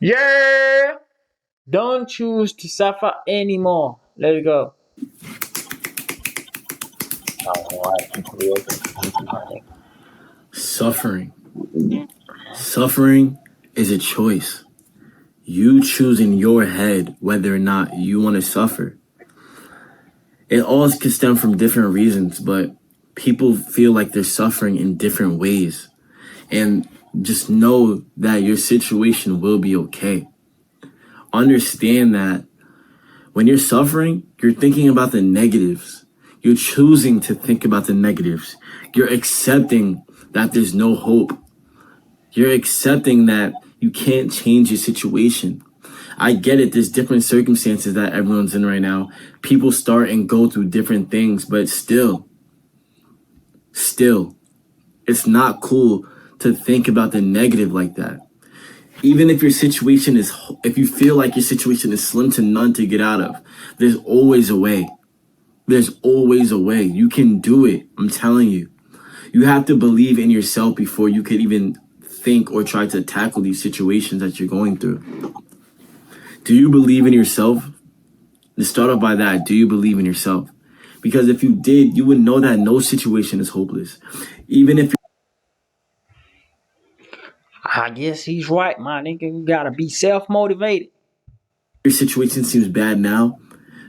Yeah! Don't choose to suffer anymore. Let it go. Suffering. Suffering is a choice. You choose in your head whether or not you want to suffer. It all can stem from different reasons, but people feel like they're suffering in different ways. And just know that your situation will be okay. Understand that when you're suffering, you're thinking about the negatives. You're choosing to think about the negatives. You're accepting that there's no hope. You're accepting that you can't change your situation. I get it. There's different circumstances that everyone's in right now. People start and go through different things, but still, it's not cool to think about the negative like that. Even if if you feel like your situation is slim to none to get out of, there's always a way. There's always a way. You can do it. I'm telling you. You have to believe in yourself before you could even think or try to tackle these situations that you're going through. Do you believe in yourself? Let's start off by that. Do you believe in yourself? Because if you did, you would know that no situation is hopeless. Even if I guess he's right, my nigga. You gotta be self-motivated. your situation seems bad now,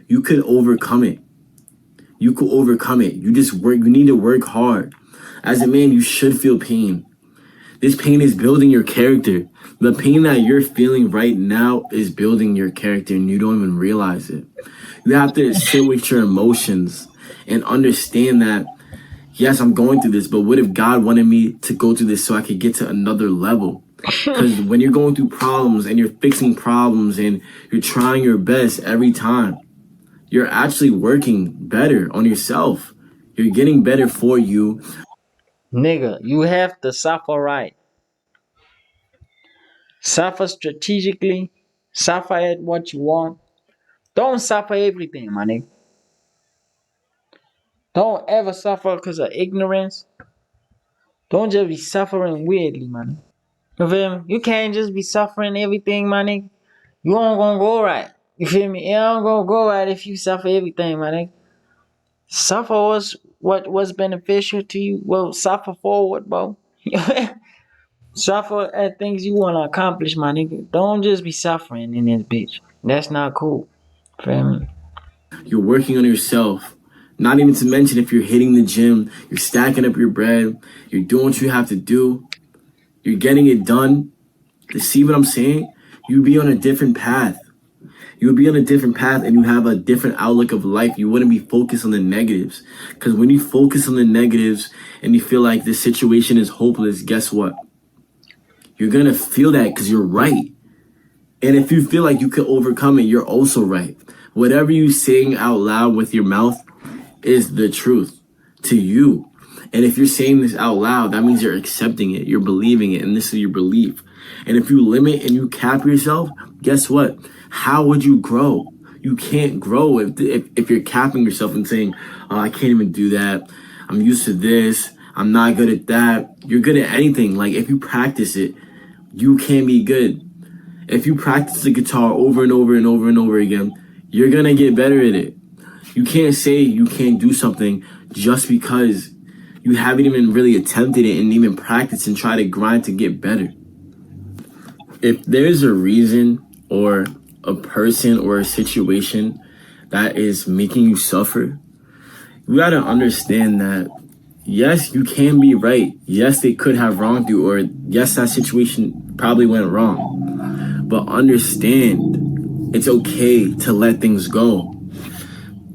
you could overcome it. You could overcome it. You just work. You need to work hard. As a man, you should feel pain. This pain is building your character. The pain that you're feeling right now is building your character and you don't even realize it. You have to sit with your emotions and understand that, yes, I'm going through this, but what if God wanted me to go through this so I could get to another level? Because when you're going through problems and you're fixing problems and you're trying your best every time, you're actually working better on yourself. You're getting better for you. Nigga, you have to suffer right. Suffer strategically. Suffer at what you want. Don't suffer everything, my nigga. Don't ever suffer because of ignorance. Don't just be suffering weirdly, man. You feel me? You can't just be suffering everything, my nigga. You ain't gonna go right. You feel me? It ain't gonna go right if you suffer everything, my nigga. Suffer what's beneficial to you. Well, suffer forward, bro. Suffer at things you wanna accomplish, my nigga. Don't just be suffering in this bitch. That's not cool. Feel me? You're working on yourself. Not even to mention if you're hitting the gym, you're stacking up your bread, you're doing what you have to do, you're getting it done. To see what I'm saying? You'd be on a different path. You would be on a different path and you have a different outlook of life. You wouldn't be focused on the negatives. Because when you focus on the negatives and you feel like this situation is hopeless, guess what? You're going to feel that because you're right. And if you feel like you could overcome it, you're also right. Whatever you saying out loud with your mouth is the truth to you. And if you're saying this out loud, that means you're accepting it, you're believing it, and this is your belief. And if you limit and you cap yourself, guess what? How would you grow? You can't grow if you're capping yourself and saying, oh, I can't even do that. I'm used to this. I'm not good at that. You're good at anything. Like if you practice it, you can be good. If you practice the guitar over and over and over and over again, you're going to get better at it. You can't say you can't do something just because you haven't even really attempted it and even practiced and try to grind to get better. If there's a reason or a person or a situation that is making you suffer, you gotta understand that, yes, you can be right. Yes, they could have wronged you, or yes, that situation probably went wrong. But understand, it's okay to let things go.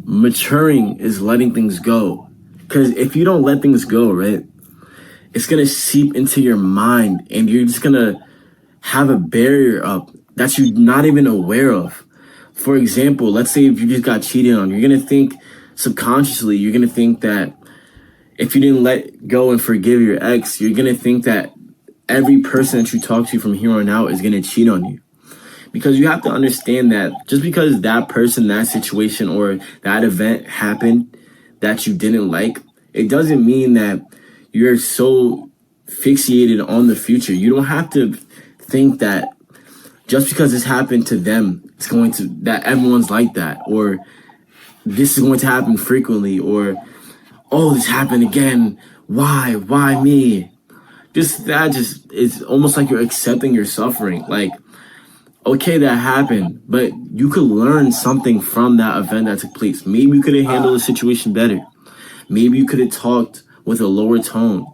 Maturing is letting things go. Because if you don't let things go, right, it's going to seep into your mind and you're just going to have a barrier up that you're not even aware of. For example, let's say if you just got cheated on, you're going to think subconsciously, you're going to think that if you didn't let go and forgive your ex, you're going to think that every person that you talk to from here on out is going to cheat on you. Because you have to understand that just because that person, that situation, or that event happened that you didn't like, it doesn't mean that you're so fixated on the future. You don't have to think that just because this happened to them, it's going to, that everyone's like that, or this is going to happen frequently, or, oh, this happened again. Why me? It's almost like you're accepting your suffering. Like, okay, that happened, but you could learn something from that event that took place. Maybe you could have handled the situation better. Maybe you could have talked with a lower tone.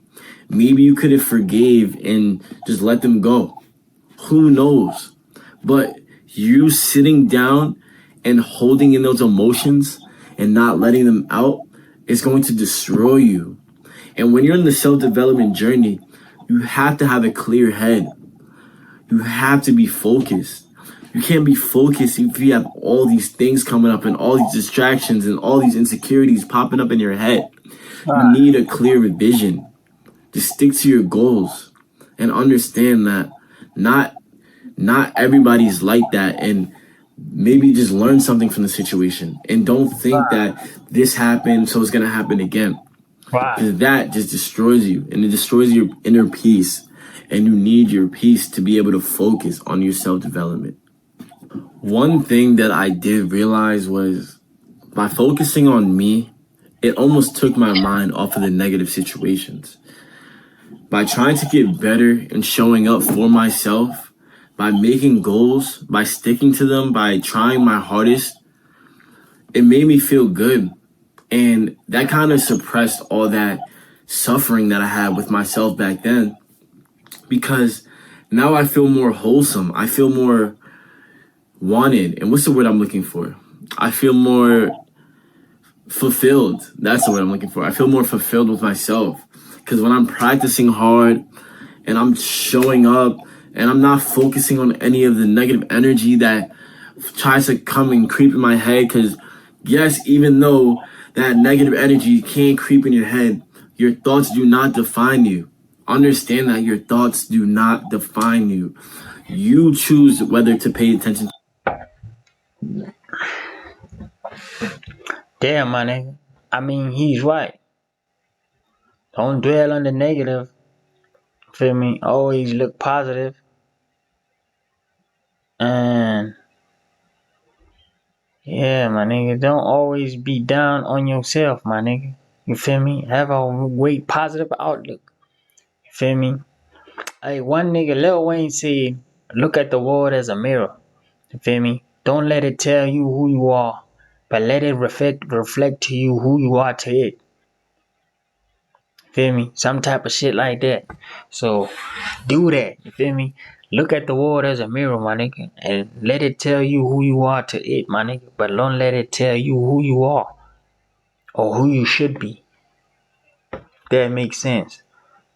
Maybe you could have forgave and just let them go. Who knows? But you sitting down and holding in those emotions and not letting them out is going to destroy you. And when you're in the self-development journey, you have to have a clear head. You have to be focused. You can't be focused if you have all these things coming up and all these distractions and all these insecurities popping up in your head. You need a clear vision. Just stick to your goals and understand that not everybody's like that, and maybe just learn something from the situation and don't think that this happened so it's gonna happen again. Because that just destroys you, and it destroys your inner peace, and you need your peace to be able to focus on your self-development. One thing that I did realize was by focusing on me, it almost took my mind off of the negative situations. By trying to get better and showing up for myself, by making goals, by sticking to them, by trying my hardest, it made me feel good. And that kind of suppressed all that suffering that I had with myself back then, because now I feel more wholesome. I feel more wanted. And what's the word I'm looking for? I feel more fulfilled. That's the word I'm looking for. I feel more fulfilled with myself. Because when I'm practicing hard and I'm showing up and I'm not focusing on any of the negative energy that tries to come and creep in my head, because yes, even though that negative energy can creep in your head, your thoughts do not define you. Understand that your thoughts do not define you. You choose whether to pay attention. Damn, my nigga. I mean, he's right. Don't dwell on the negative. Feel me? Always look positive. And yeah, my nigga, don't always be down on yourself, my nigga. You feel me? Have a great positive outlook. You feel me? Hey, one nigga, Lil Wayne said, look at the world as a mirror. You feel me? Don't let it tell you who you are, but let it reflect to you who you are to it. Feel me? Some type of shit like that. So do that. You feel me? Look at the world as a mirror, my nigga, and let it tell you who you are to it, my nigga. But don't let it tell you who you are or who you should be. That makes sense.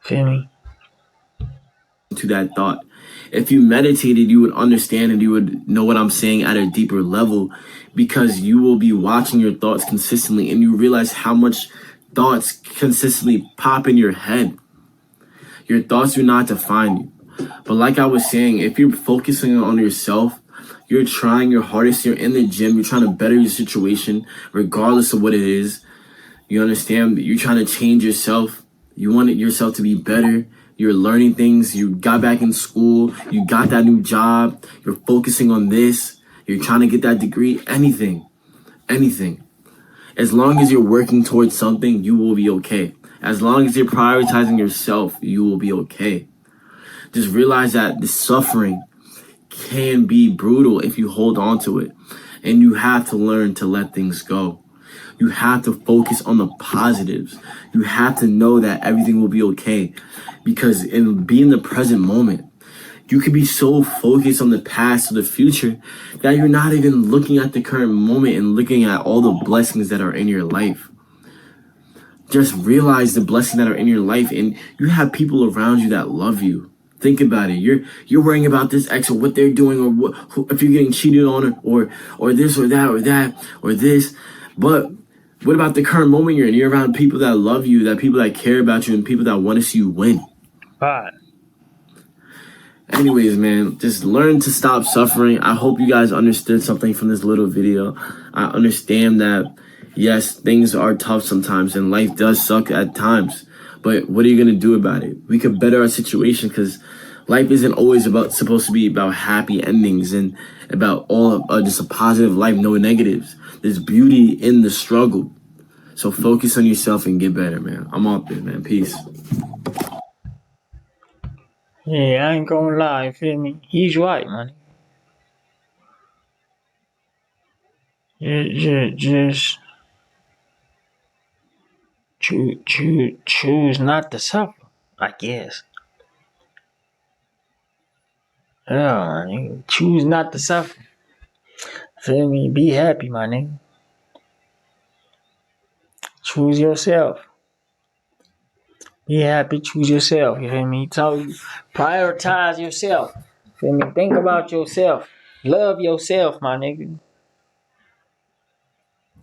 Feel me? To that thought. If you meditated, you would understand and you would know what I'm saying at a deeper level, because you will be watching your thoughts consistently and you realize how much thoughts consistently pop in your head. Your thoughts do not define you. But like I was saying, if you're focusing on yourself, you're trying your hardest, you're in the gym, you're trying to better your situation, regardless of what it is. You understand? You're trying to change yourself. You want yourself to be better. You're learning things. You got back in school. You got that new job. You're focusing on this. You're trying to get that degree. Anything. As long as you're working towards something, you will be okay. As long as you're prioritizing yourself, you will be okay. Just realize that the suffering can be brutal if you hold on to it. And you have to learn to let things go. You have to focus on the positives. You have to know that everything will be okay. Because in being the present moment, you could be so focused on the past or the future that you're not even looking at the current moment and looking at all the blessings that are in your life. Just realize the blessings that are in your life, and you have people around you that love you. Think about it. You're worrying about this ex or what they're doing, or if you're getting cheated on, or this or that or this. But what about the current moment you're in? You're around people that love you, that people that care about you, and people that want to see you win. Right. Anyways, man, just learn to stop suffering. I hope you guys understood something from this little video. I understand that, yes, things are tough sometimes and life does suck at times. But what are you going to do about it? We could better our situation, because Life isn't always supposed to be about happy endings and about all just a positive life, no negatives. There's beauty in the struggle. So focus on yourself and get better, man. I'm out there, man. Peace. Yeah, I ain't gonna lie, you feel me? He's right, man. Just choose not to suffer, I guess. Yeah, man. Choose not to suffer. Feel me? Be happy, my nigga. Choose yourself. Be happy, choose yourself. You feel me? So prioritize yourself. Feel me? Think about yourself. Love yourself, my nigga.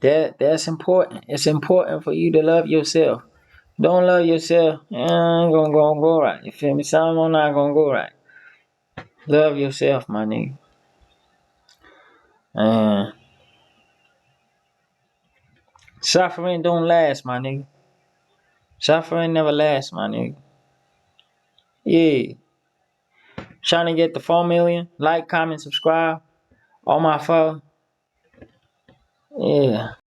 That's important. It's important for you to love yourself. Don't love yourself, ain't gonna go right. You feel me? Something not gonna go right. Love yourself, my nigga. And suffering don't last, my nigga. Suffering never lasts, my nigga. Yeah. Trying to get the 4 million. Like, comment, subscribe. All my phone. Yeah.